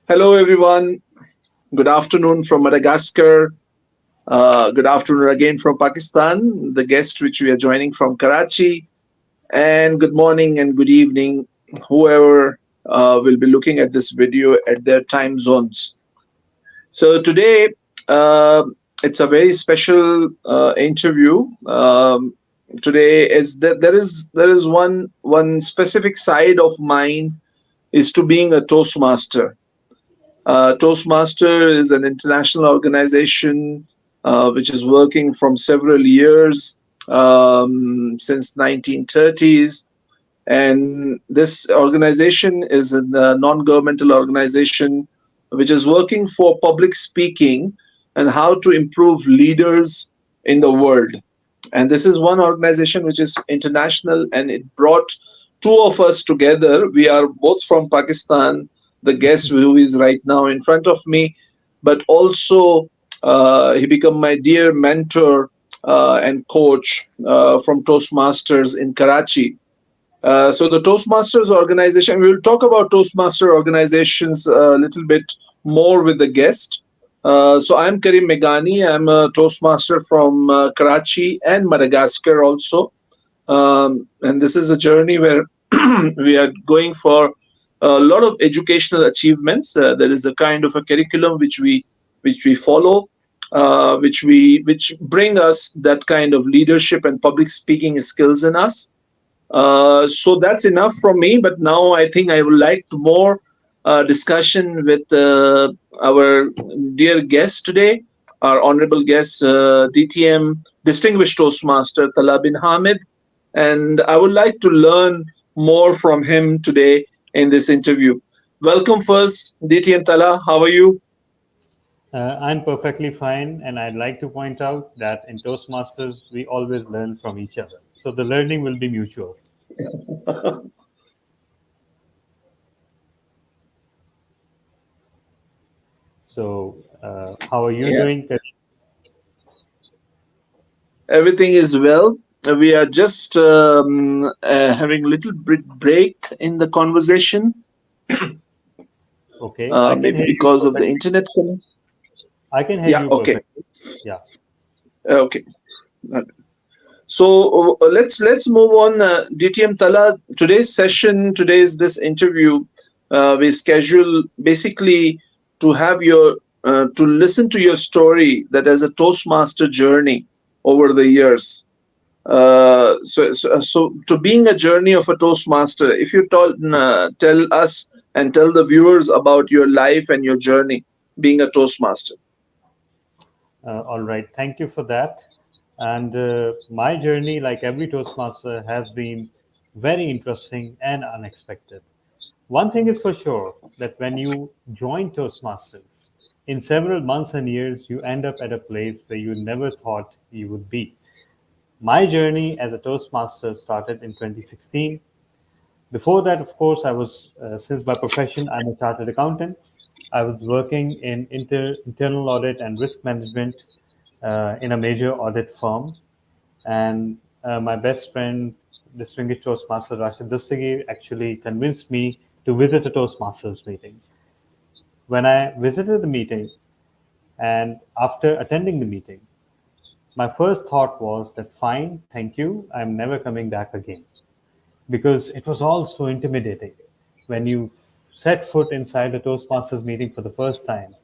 Hello, everyone. Good afternoon from Madagascar. Good afternoon again from Pakistan, the guest which we are joining from Karachi. And good morning and good evening, whoever will be looking at this video at their time zones. So today, uh, it's a very special interview. Today is that there is one specific side of mine is to being a Toastmaster. Toastmaster is an international organization which is working from several years since 1930s, and this organization is a non-governmental organization which is working for public speaking and how to improve leaders in the world. And this is one organization which is international, and it brought two of us together. We are both from Pakistan, the guest who is right now in front of me, but also he became my dear mentor and coach from Toastmasters in Karachi. So the Toastmasters organization, we will talk about Toastmaster organizations a little bit more with the guest. So I'm Karim Megani. I'm a Toastmaster from Karachi and Madagascar also. And this is a journey where we are going for a lot of educational achievements. There is a kind of a curriculum which we follow, which bring us that kind of leadership and public speaking skills in us. So that's enough from me. But now I think I would like more discussion with our dear guest today, our honorable guest, DTM Distinguished Toastmaster Talha Bin Hamid, and I would like to learn more from him today in this interview. Welcome first, DTM Talha. How are you? I'm perfectly fine, and I'd like to point out that in Toastmasters, we always learn from each other. So the learning will be mutual. So, how are you Yeah, doing? everything is well. We are just having a little break in the conversation, Okay, I can maybe hear you because of the perfectly. internet connection. I can hear Yeah, you okay. perfectly. Yeah. Okay. So let's move on. DTM Tala, today's session, today's this interview, we schedule basically to have your to listen to your story that as a Toastmaster journey over the years. So to being a journey of a Toastmaster, if you tell us and tell the viewers about your life and your journey being a Toastmaster. All right. Thank you for that. And my journey, like every Toastmaster, has been very interesting and unexpected. One thing is for sure that when you join Toastmasters, in several months and years, you end up at a place where you never thought you would be. My journey as a Toastmaster started in 2016. Before that, of course, since by profession, I'm a chartered accountant. I was working in internal audit and risk management in a major audit firm. And my best friend, distinguished Toastmaster Rashid Dastagi, actually convinced me to visit a Toastmasters meeting. When I visited the meeting and after attending the meeting, my first thought was that fine, thank you, I'm never coming back again. Because it was all so intimidating. When you set foot inside a Toastmasters meeting for the first time,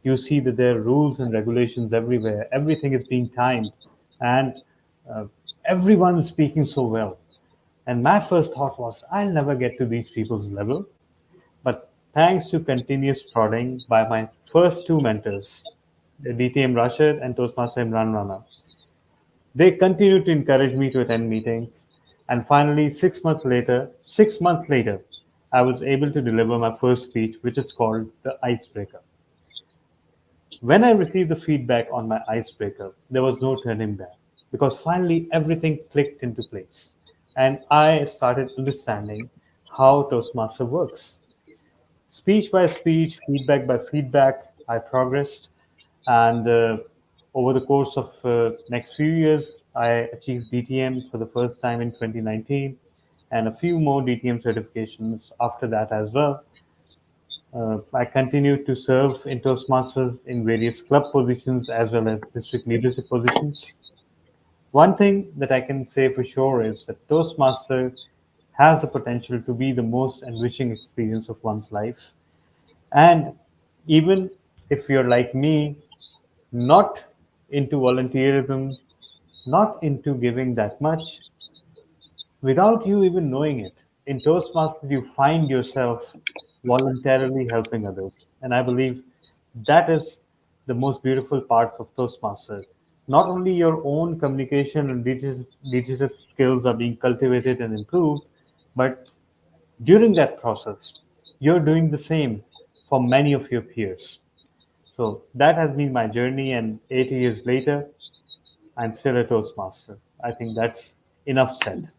you see that there are rules and regulations everywhere. Everything is being timed, and uh, everyone is speaking so well. And my first thought was, I'll never get to these people's level. But thanks to continuous prodding by my first two mentors, DTM Rashid and Toastmaster Imran Rana, they continued to encourage me to attend meetings, and finally, 6 months later, I was able to deliver my first speech, which is called the icebreaker. When I received the feedback on my icebreaker, there was no turning back because finally everything clicked into place, and I started understanding how Toastmaster works. Speech by speech, feedback by feedback, I progressed, and over the course of next few years, I achieved DTM for the first time in 2019, and a few more DTM certifications after that as well. I continue to serve in Toastmasters in various club positions as well as district leadership positions. One thing that I can say for sure is that Toastmaster has the potential to be the most enriching experience of one's life. And even if you're like me, not into volunteerism, not into giving that much, without you even knowing it, in Toastmasters, you find yourself voluntarily helping others. And I believe that is the most beautiful parts of Toastmasters. Not only your own communication and leadership skills are being cultivated and improved, but during that process, you're doing the same for many of your peers. So that has been my journey, and 80 years later, I'm still a Toastmaster. I think that's enough said.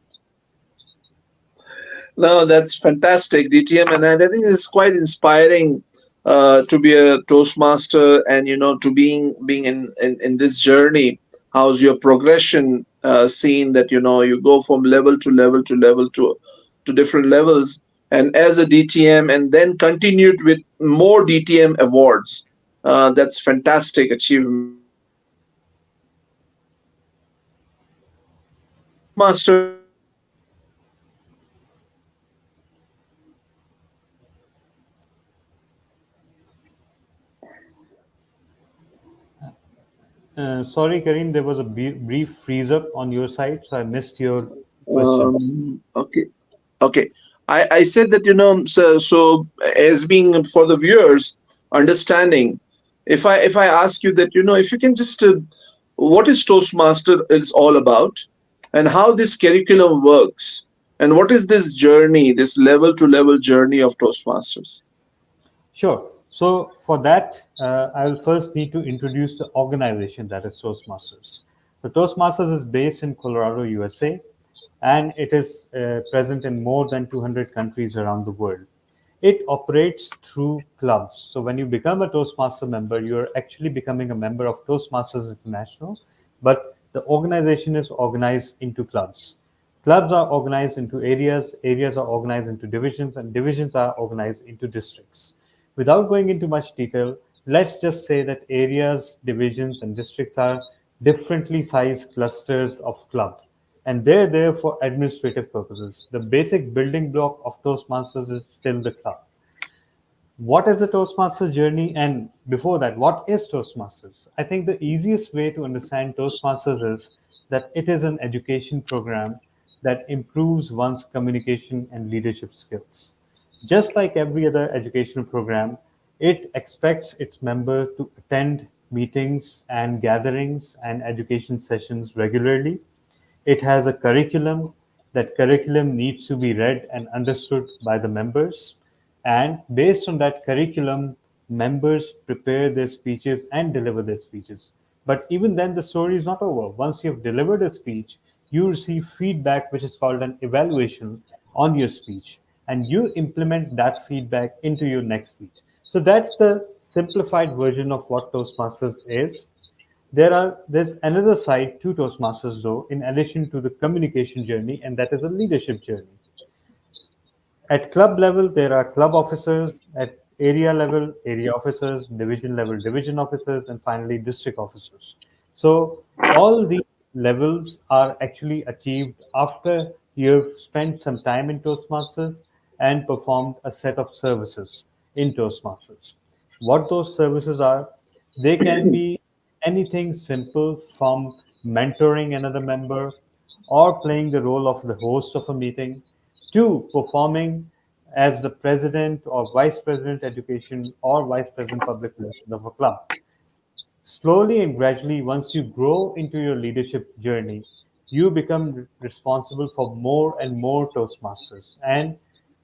No, that's fantastic, DTM, and I think it's quite inspiring to be a Toastmaster, and to being in this journey. How's your progression seen that you go from level to level to level to different levels, and as a DTM, and then continued with more DTM awards. That's fantastic achievement. Toastmaster Sorry, Karim, there was a brief freeze up on your side, so I missed your question. Okay. Okay. I said that, so as being for the viewers understanding, if I ask you that, if you can just what is Toastmaster is all about, and how this curriculum works, and what is this journey, this level to level journey of Toastmasters? Sure. So for that, I will first need to introduce the organization that is Toastmasters. The Toastmasters is based in Colorado, USA, and it is present in more than 200 countries around the world. It operates through clubs. So when you become a Toastmaster member, you're actually becoming a member of Toastmasters International, but the organization is organized into clubs. Clubs are organized into areas, areas are organized into divisions, and divisions are organized into districts. Without going into much detail, let's just say that areas, divisions, and districts are differently sized clusters of club, and they're there for administrative purposes. The basic building block of Toastmasters is still the club. What is the Toastmaster journey? And before that, what is Toastmasters? I think the easiest way to understand Toastmasters is that it is an education program that improves one's communication and leadership skills. Just like every other educational program, it expects its member to attend meetings and gatherings and education sessions regularly. It has a curriculum. That curriculum needs to be read and understood by the members. And based on that curriculum, members prepare their speeches and deliver their speeches. But even then, the story is not over. Once you've delivered a speech, you receive feedback, which is called an evaluation on your speech. And you implement that feedback into your next speech. So that's the simplified version of what Toastmasters is. There's another side to Toastmasters though, in addition to the communication journey, and that is a leadership journey. At club level, there are club officers. At area level, area officers. Division level, division officers, and finally district officers. So all these levels are actually achieved after you've spent some time in Toastmasters and performed a set of services in Toastmasters. What those services are, they can be anything simple from mentoring another member or playing the role of the host of a meeting to performing as the president or vice president education or vice president public relations of a club. Slowly and gradually, once you grow into your leadership journey, you become responsible for more and more Toastmasters. And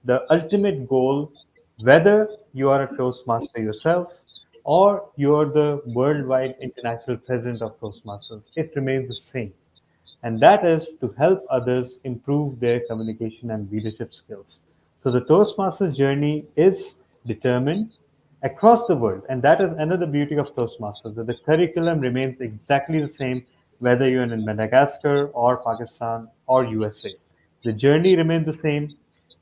the ultimate goal, whether you are a Toastmaster yourself or you are the worldwide international president of Toastmasters, it remains the same, and that is to help others improve their communication and leadership skills. So the Toastmasters journey is determined across the world, and that is another beauty of Toastmasters, that the curriculum remains exactly the same whether you're in Madagascar or Pakistan or USA. The journey remains the same.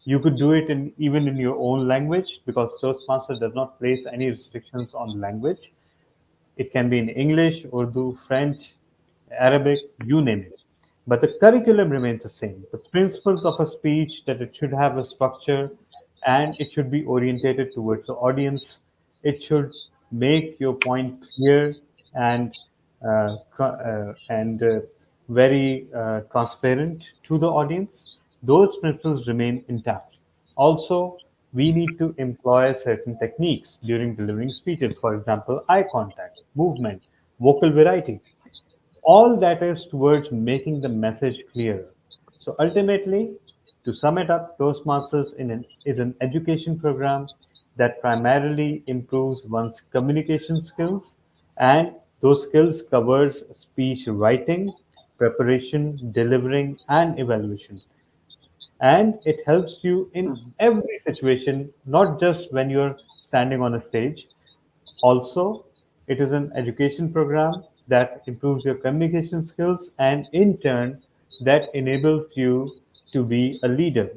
You could do it in even in your own language because Toastmaster does not place any restrictions on language. It can be in English, Urdu, French, Arabic, you name it. But the curriculum remains the same. The principles of a speech that it should have a structure and it should be orientated towards the audience. It should make your point clear and very transparent to the audience. Those principles remain intact. Also, we need to employ certain techniques during delivering speeches, for example, eye contact, movement, vocal variety. All that is towards making the message clearer. So ultimately, to sum it up, Toastmasters is an education program that primarily improves one's communication skills, and those skills covers speech writing, preparation, delivering, and evaluation. And it helps you in Mhm. every situation, not just when you're standing on a stage. Also, it is an education program that improves your communication skills and, in turn, that enables you to be a leader,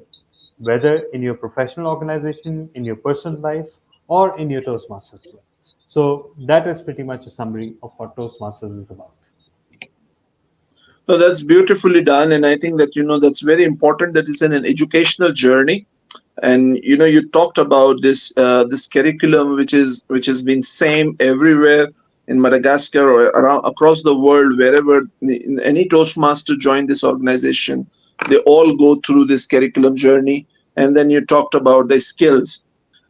whether in your professional organization, in your personal life, or in your Toastmasters club. So, that is pretty much a summary of what Toastmasters is about. So that's beautifully done, and I think that that's very important that it's an educational journey. And you talked about this curriculum, which has been same everywhere in Madagascar or around across the world, wherever any Toastmaster joined this organization, they all go through this curriculum journey. And then you talked about the skills.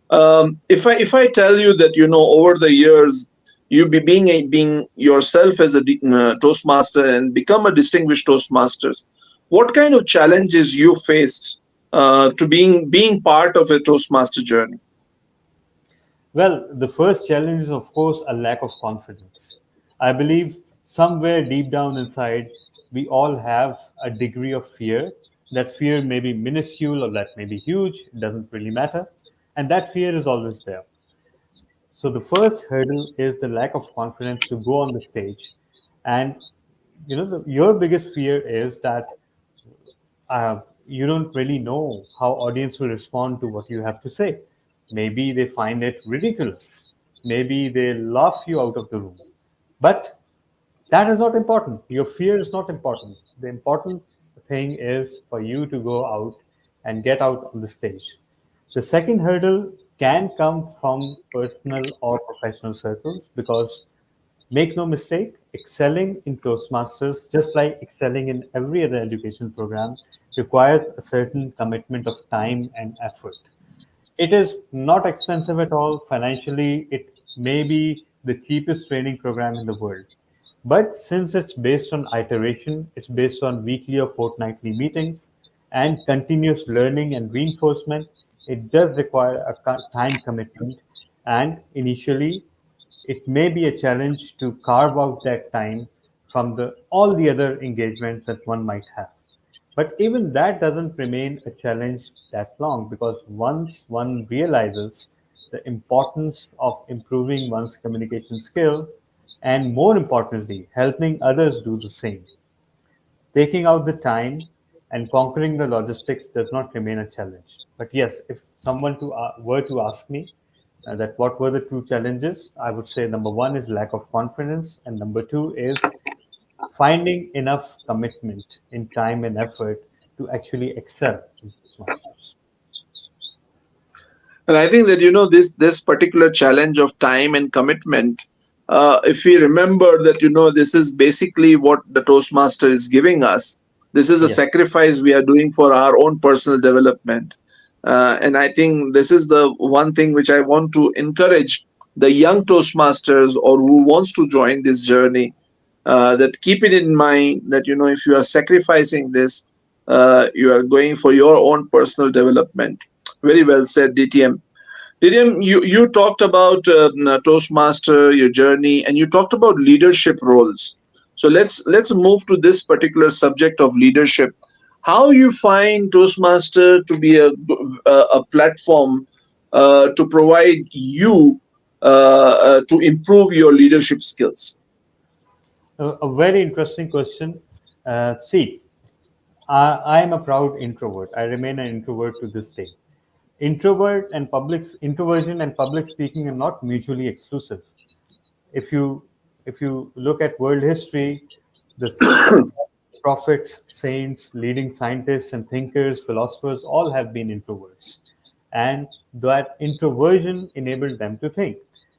If I tell you that over the years you be being yourself as a Toastmaster and become a distinguished Toastmasters, what kind of challenges you faced to being part of a Toastmaster journey? Well, the first challenge is, of course, a lack of confidence. I believe somewhere deep down inside, we all have a degree of fear. That fear may be minuscule or that may be huge, it doesn't really matter. And that fear is always there. So the first hurdle is the lack of confidence to go on the stage. And your biggest fear is that you don't really know how audience will respond to what you have to say. Maybe they find it ridiculous. Maybe they laugh you out of the room. But that is not important. Your fear is not important. The important thing is for you to go out and get out on the stage. The second hurdle can come from personal or professional circles because, make no mistake, excelling in Toastmasters, just like excelling in every other education program, requires a certain commitment of time and effort. It is not expensive at all. Financially, it may be the cheapest training program in the world. But since it's based on iteration, it's based on weekly or fortnightly meetings and continuous learning and reinforcement, it does require a time commitment. And initially, it may be a challenge to carve out that time from the all the other engagements that one might have. But even that doesn't remain a challenge that long because once one realizes the importance of improving one's communication skill and, more importantly, helping others do the same, taking out the time and conquering the logistics does not remain a challenge. But yes, if someone were to ask me that what were the two challenges, I would say number one is lack of confidence, and number two is finding enough commitment in time and effort to actually excel in Toastmasters. And I think that this particular challenge of time and commitment. If we remember that this is basically what the Toastmaster is giving us. This is a Yes, sacrifice we are doing for our own personal development. And I think this is the one thing which I want to encourage the young Toastmasters or who wants to join this journey. That keep it in mind that if you are sacrificing this, you are going for your own personal development. Very well said, DTM. DTM, you talked about Toastmaster, your journey, and you talked about leadership roles. So let's move to this particular subject of leadership. How you find Toastmaster to be a platform to provide you to improve your leadership skills? a very interesting question. See, I am a proud introvert. I remain an introvert to this day. Introversion and public speaking are not mutually exclusive. If you if you look at world history, the prophets, saints, leading scientists and thinkers, philosophers all have been introverts, and that introversion enabled them to think.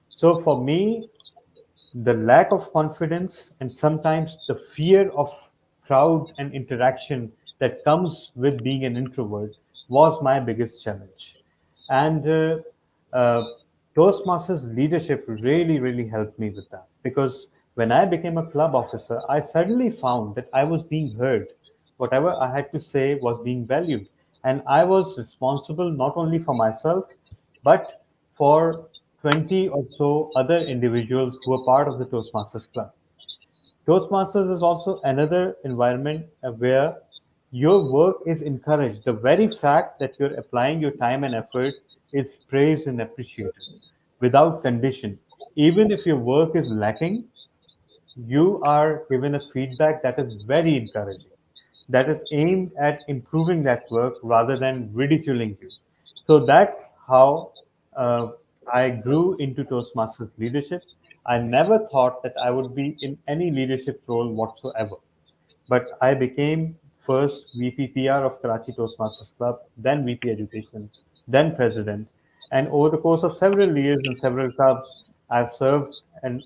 So for me, the lack of confidence and sometimes the fear of crowd and interaction that comes with being an introvert was my biggest challenge. And uh, Toastmasters leadership really, really helped me with that, because when I became a club officer, I suddenly found that I was being heard. Whatever I had to say was being valued. And I was responsible not only for myself, but for 20 or so other individuals who are part of the Toastmasters Club. Toastmasters is also another environment where your work is encouraged. The very fact that you're applying your time and effort is praised and appreciated without condition. Even if your work is lacking, you are given a feedback that is very encouraging, that is aimed at improving that work rather than ridiculing you. So that's how uh, I grew into Toastmasters leadership. I never thought that I would be in any leadership role whatsoever. But I became first VP PR of Karachi Toastmasters Club, then VP Education, then President. And over the course of several years in several clubs, I've served in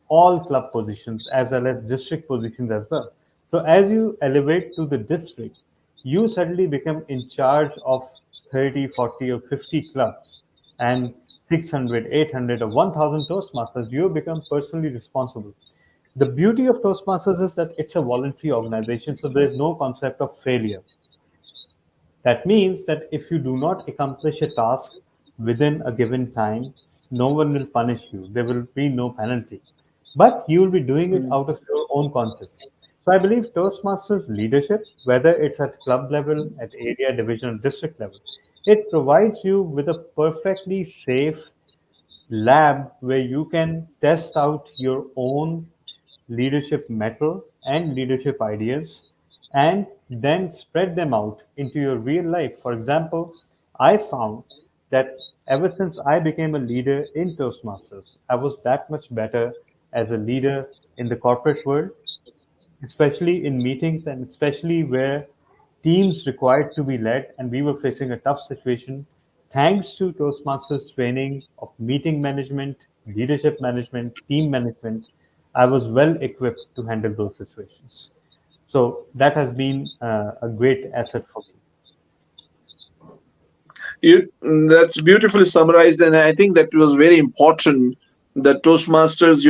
all club positions as well as district positions as well. So as you elevate to the district, you suddenly become in charge of 30, 40, or 50 clubs and 600, 800, or 1000 Toastmasters. You become personally responsible. The beauty of Toastmasters is that it's a voluntary organization, so there's no concept of failure. That means that if you do not accomplish a task within a given time, no one will punish you. There will be no penalty. But you will be doing it Mm. out of your own conscience. So I believe Toastmasters leadership, whether it's at club level, at area, division, or district level, it provides you with a perfectly safe lab where you can test out your own leadership mettle and leadership ideas and then spread them out into your real life. For example, I found that ever since I became a leader in Toastmasters, I was that much better as a leader in the corporate world, especially in meetings and especially where teams required to be led and we were facing a tough situation. Thanks to Toastmasters training of meeting management, leadership management, team management, I was well equipped to handle those situations. So that has been a great asset for me. That's beautifully summarized, and I think that was very important. That Toastmasters,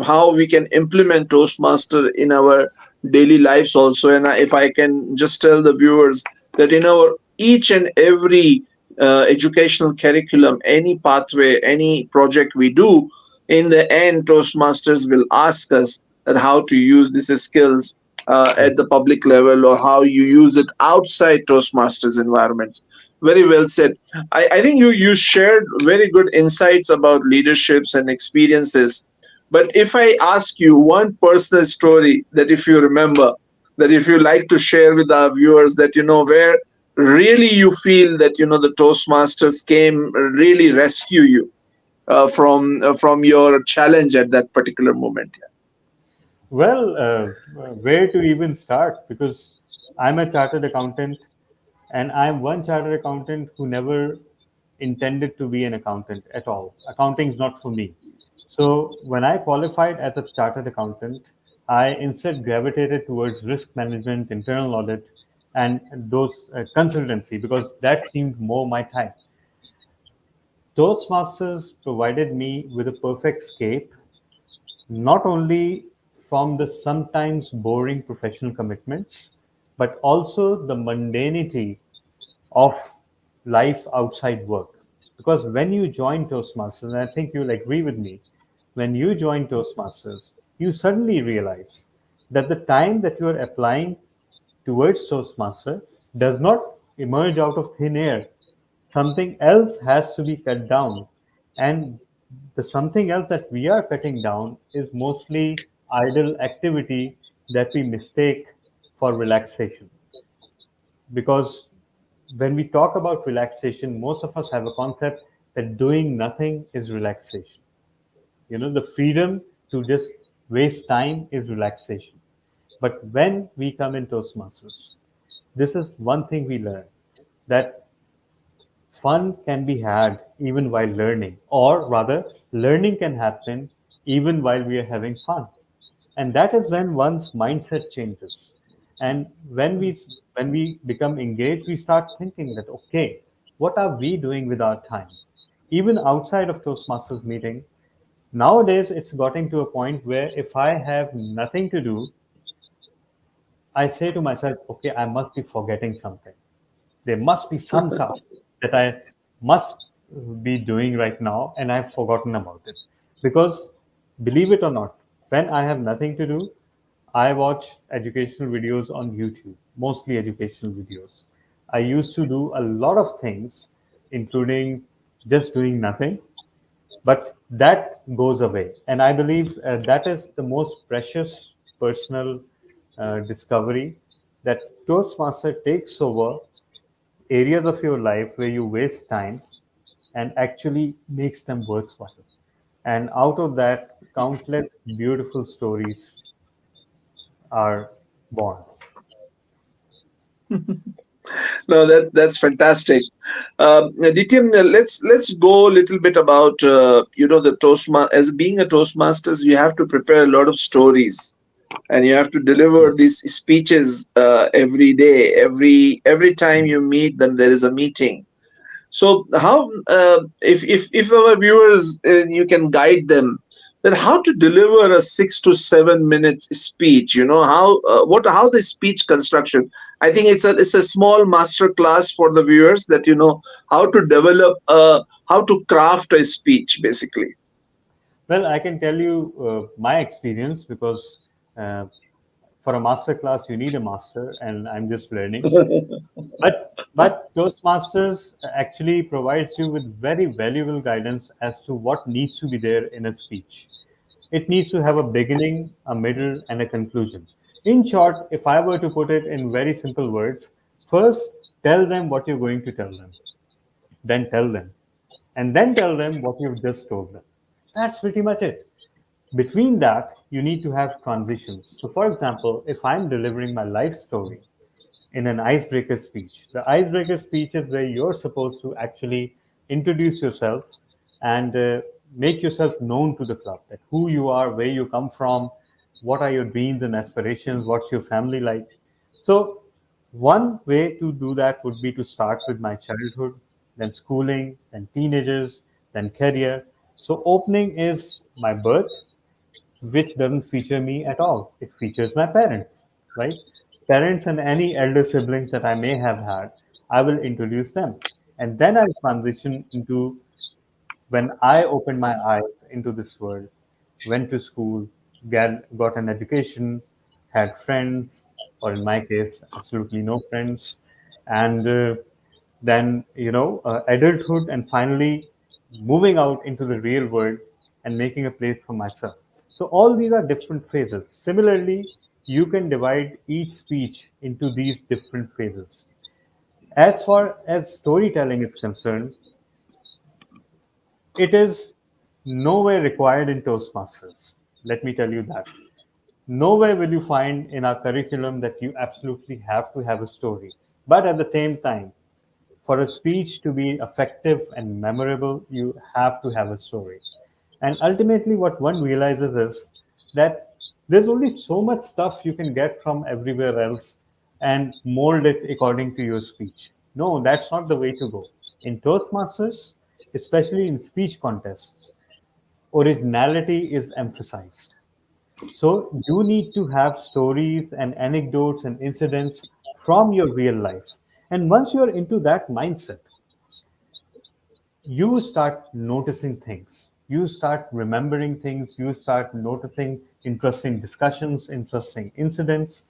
how we can implement Toastmaster in our daily lives also. And if I can just tell the viewers that in our each and every educational curriculum, any pathway, any project we do, in the end, Toastmasters will ask us that how to use these skills at the public level, or how you use it outside Toastmasters environments. Very well said. I think you shared very good insights about leaderships and experiences. But if I ask you one personal story that if you remember, that if you like to share with our viewers, that where really you feel that the Toastmasters came really rescue you from your challenge at that particular moment. Well, where to even start? Because I'm a chartered accountant, and I'm one chartered accountant who never intended to be an accountant at all. Accounting is not for me. So when I qualified as a chartered accountant, I instead gravitated towards risk management, internal audit, and those consultancy because that seemed more my type. Toastmasters provided me with a perfect escape, not only from the sometimes boring professional commitments, but also the mundanity of life outside work. Because when you join Toastmasters, and I think you'll agree with me, when you join Toastmasters, you suddenly realize that the time that you are applying towards Toastmaster does not emerge out of thin air. Something else has to be cut down. And the something else that we are cutting down is mostly idle activity that we mistake for relaxation. because when we talk about relaxation, most of us have a concept that doing nothing is relaxation. The freedom to just waste time is relaxation. But when we come in Toastmasters, this is one thing we learn, that fun can be had even while learning, or rather, learning can happen even while we are having fun. And that is when one's mindset changes. And when we become engaged, we start thinking that, okay, what are we doing with our time? Even outside of Toastmasters meeting, nowadays it's gotten to a point where if I have nothing to do, I say to myself, okay, I must be forgetting something. There must be some task that I must be doing right now, and I've forgotten about it. Because, believe it or not, when I have nothing to do, I watch educational videos on YouTube, mostly educational videos. I used to do a lot of things, including just doing nothing, but that goes away. And I believe that is the most precious personal discovery, that Toastmaster takes over areas of your life where you waste time and actually makes them worthwhile. And out of that, countless beautiful stories are born. No, that's fantastic. DTM, let's go a little bit about the as being a Toastmasters, you have to prepare a lot of stories, and you have to deliver Yes. these speeches every day. Every time you meet them, there is a meeting. So how, if our viewers, you can guide them, then how to deliver a 6 to 7 minutes speech? How the speech construction. I think it's a small master class for the viewers, that how to develop how to craft a speech basically. Well, I can tell you my experience, because uh, for a master class, you need a master, and I'm just learning. But Toastmasters actually provides you with very valuable guidance as to what needs to be there in a speech. It needs to have a beginning, a middle, and a conclusion. In short, if I were to put it in very simple words, first tell them what you're going to tell them, then tell them, and then tell them what you've just told them. That's pretty much it. Between that, you need to have transitions. So, for example, if I'm delivering my life story in an icebreaker speech, the icebreaker speech is where you're supposed to actually introduce yourself and make yourself known to the club, that who you are, where you come from, what are your dreams and aspirations, what's your family like. So, one way to do that would be to start with my childhood, then schooling, then teenagers, then career. So, opening is my birth, which doesn't feature me at all. It features my parents, right? Parents and any elder siblings that I may have had, I will introduce them. And then I'll transition into when I opened my eyes into this world, went to school, got an education, had friends, or in my case, absolutely no friends, and then adulthood, and finally moving out into the real world and making a place for myself. So all these are different phases. Similarly, you can divide each speech into these different phases. As far as storytelling is concerned, it is nowhere required in Toastmasters. Let me tell you that. Nowhere will you find in our curriculum that you absolutely have to have a story. But at the same time, for a speech to be effective and memorable, you have to have a story. And ultimately, what one realizes is that there's only so much stuff you can get from everywhere else and mold it according to your speech. No, that's not the way to go. In Toastmasters, especially in speech contests, originality is emphasized. So you need to have stories and anecdotes and incidents from your real life. And once you're into that mindset, you start noticing things. You start remembering things. You start noticing interesting discussions, interesting incidents.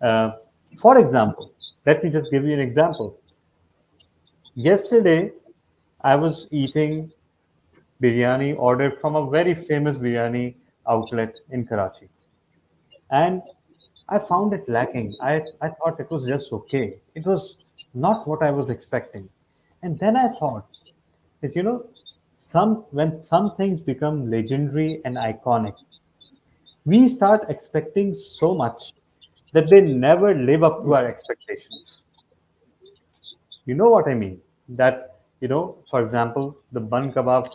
Uh, for example, let me just give you an example. Yesterday, I was eating biryani ordered from a very famous biryani outlet in Karachi. And I found it lacking. I thought it was just okay. It was not what I was expecting. And then I thought that, when some things become legendary and iconic, we start expecting so much that they never live up to our expectations. You know what I mean? That, for example, the bun kebab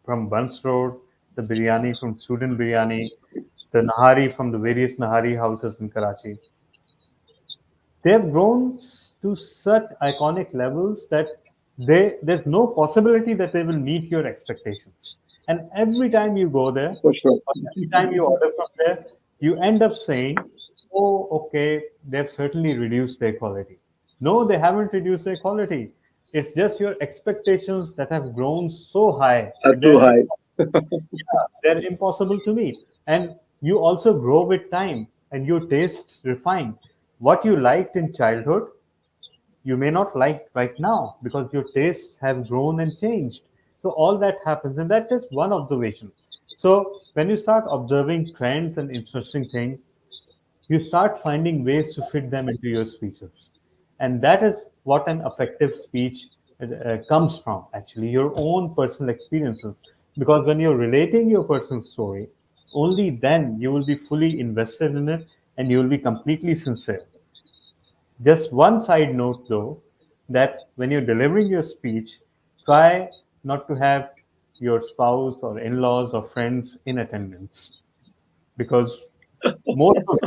from Buns Road, the biryani from Student Biryani, the nahari from the various nahari houses in Karachi. They have grown to such iconic levels that there's no possibility that they will meet your expectations. And every time you go there, For sure. or every time you order from there, you end up saying, oh, okay, they've certainly reduced their quality. No, they haven't reduced their quality. It's just your expectations that have grown so high Are that too high. they're impossible to meet. And you also grow with time and your tastes refine. What you liked in childhood, you may not like right now because your tastes have grown and changed. So all that happens, and that's just one observation. So when you start observing trends and interesting things, you start finding ways to fit them into your speeches. And that is what an effective speech comes from, actually, your own personal experiences. Because when you're relating your personal story, only then you will be fully invested in it and you will be completely sincere. Just one side note though, that when you're delivering your speech, try not to have your spouse or in laws or friends in attendance because most of,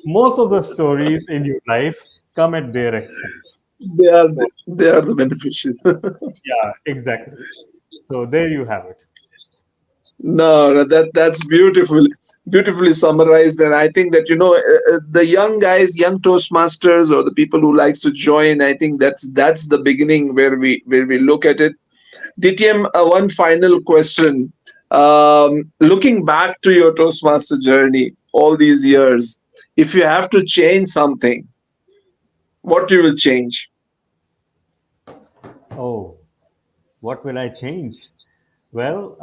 most of the stories in your life come at their expense. So, They are the beneficiaries. yeah, exactly. So, there you have it. No, no, that's beautifully summarized. And I think that the young guys, young Toastmasters, or the people who likes to join, I think that's the beginning where we look at it. DTM, one final question. Looking back to your Toastmaster journey all these years, if you have to change something, what you will change? Oh, what will I change? Well,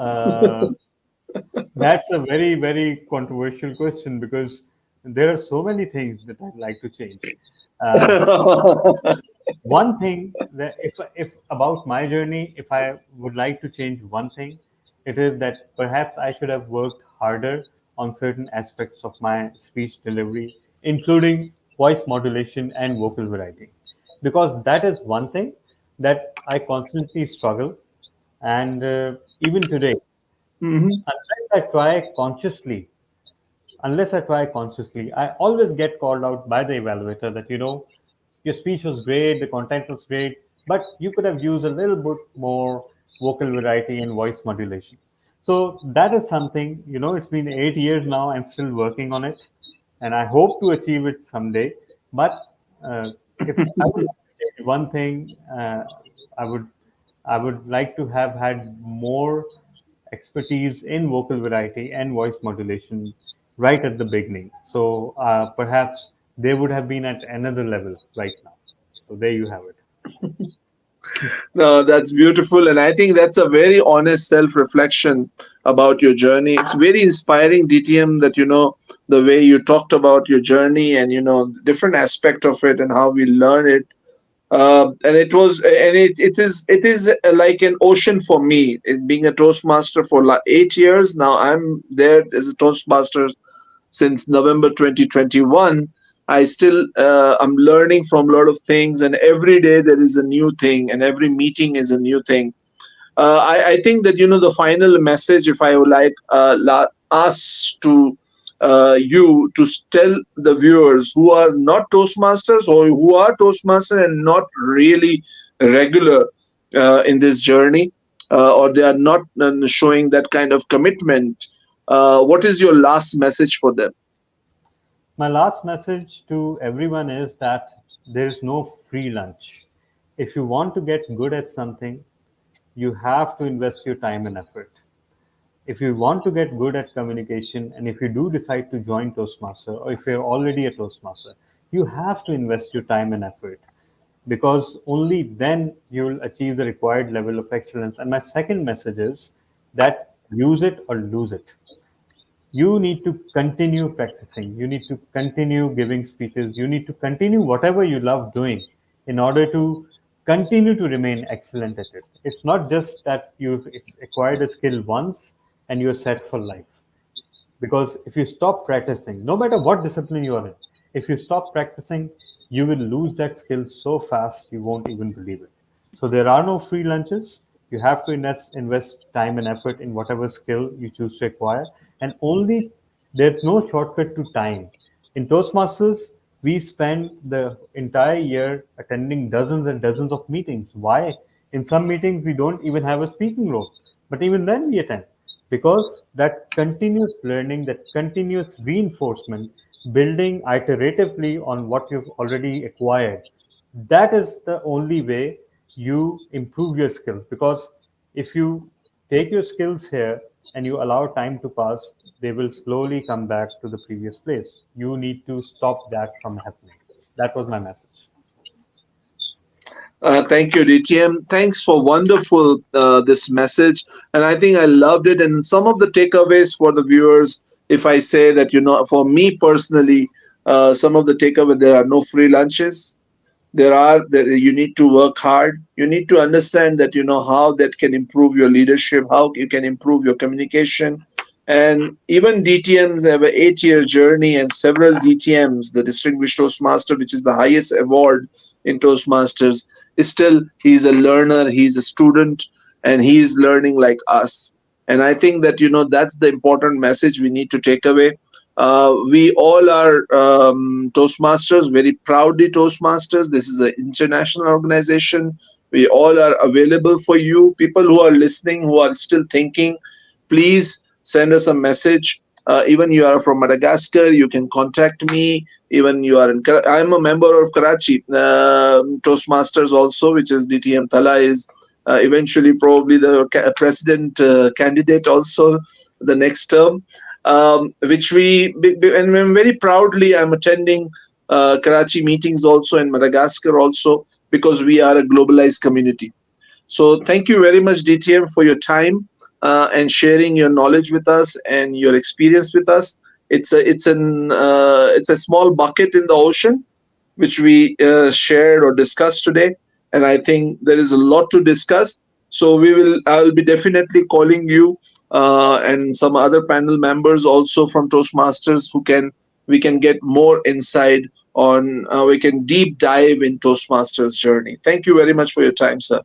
that's a very, very controversial question because there are so many things that I'd like to change. Uh, One thing that if about my journey, if I would like to change one thing, it is that perhaps I should have worked harder on certain aspects of my speech delivery, including voice modulation and vocal variety, because that is one thing that I constantly struggle, and even today, Mhm. unless I try consciously unless I try consciously, I always get called out by the evaluator that, your speech was great, the content was great, but you could have used a little bit more vocal variety and voice modulation. So that is something, it's been 8 years now. I'm still working on it and I hope to achieve it someday. But uh, if I would like to change one thing, I would I would like to have had more expertise in vocal variety and voice modulation right at the beginning. So perhaps they would have been at another level right now. So there you have it. No, that's beautiful. And I think that's a very honest self reflection about your journey. It's very inspiring, DTM, that, the way you talked about your journey and, different aspect of it and how we learn it. And it is like an ocean for me. Being a Toastmaster for 8 years now, I'm there as a Toastmaster since November 2021. I still I'm learning from a lot of things, and every day there is a new thing, and every meeting is a new thing. I think that the final message, if I would like us to you to tell the viewers who are not Toastmasters or who are Toastmaster and not really regular in this journey, or they are not showing that kind of commitment. What is your last message for them? My last message to everyone is that there is no free lunch. If you want to get good at something, you have to invest your time and effort. If you want to get good at communication, and if you do decide to join Toastmaster, or if you're already a Toastmaster, you have to invest your time and effort because only then you will achieve the required level of excellence. And my second message is that use it or lose it. you need to continue practicing. You need to continue giving speeches. You need to continue whatever you love doing in order to continue to remain excellent at it. It's not just that you've acquired a skill once and you're set for life. Because if you stop practicing, no matter what discipline you are in, if you stop practicing, you will lose that skill so fast you won't even believe it. So there are no free lunches. You have to invest time and effort in whatever skill you choose to acquire, and only there's no shortcut to time. In Toastmasters, we spend the entire year attending dozens and dozens of meetings. Why? In some meetings, we don't even have a speaking role, but even then we attend, because that continuous learning, that continuous reinforcement, building iteratively on what you've already acquired, that is the only way you improve your skills. Because if you take your skills here and you allow time to pass, they will slowly come back to the previous place. You need to stop that from happening. That was my message. Thank you, DTM. Thanks for wonderful this message, and I think I loved it. And some of the takeaways for the viewers, if I say that for me personally, some of the takeaway, there are no free lunches. You need to work hard. You need to understand that how that can improve your leadership, how you can improve your communication. And even DTMs have an 8-year journey, and several DTMs, the Distinguished Toastmaster, which is the highest award in Toastmasters, is still, he's a learner, he's a student, and he's learning like us. And I think that that's the important message we need to take away. We all are Toastmasters, very proudly Toastmasters. This is an international organization. We all are available for you. People who are listening, who are still thinking, please send us a message. Even you are from Madagascar, you can contact me. Even you are I'm a member of Karachi Toastmasters also, which is DTM. Talha is eventually probably the president candidate also the next term. Which and very proudly I'm attending Karachi meetings also, in Madagascar also, because we are a globalized community. So thank you very much, DTM, for your time and sharing your knowledge with us and your experience with us. It's a small bucket in the ocean, which we shared or discussed today, and I think there is a lot to discuss. So I will be definitely calling you and some other panel members also from Toastmasters, we can get more insight on, we can deep dive in Toastmasters journey. Thank you very much for your time, sir.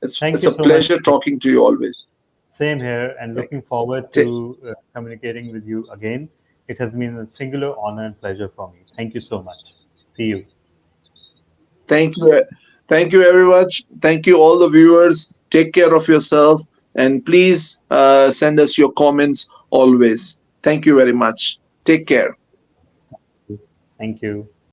Thank It's you a so much. pleasure talking to you always. Same here, and Thank, looking forward th- to communicating with you again. It has been a singular honor and pleasure for me. Thank you so much. See you. thank you, thank you, everyone. Thank you, all the viewers. Take care of yourself, and please send us your comments always. Thank you very much. Take care. Thank you.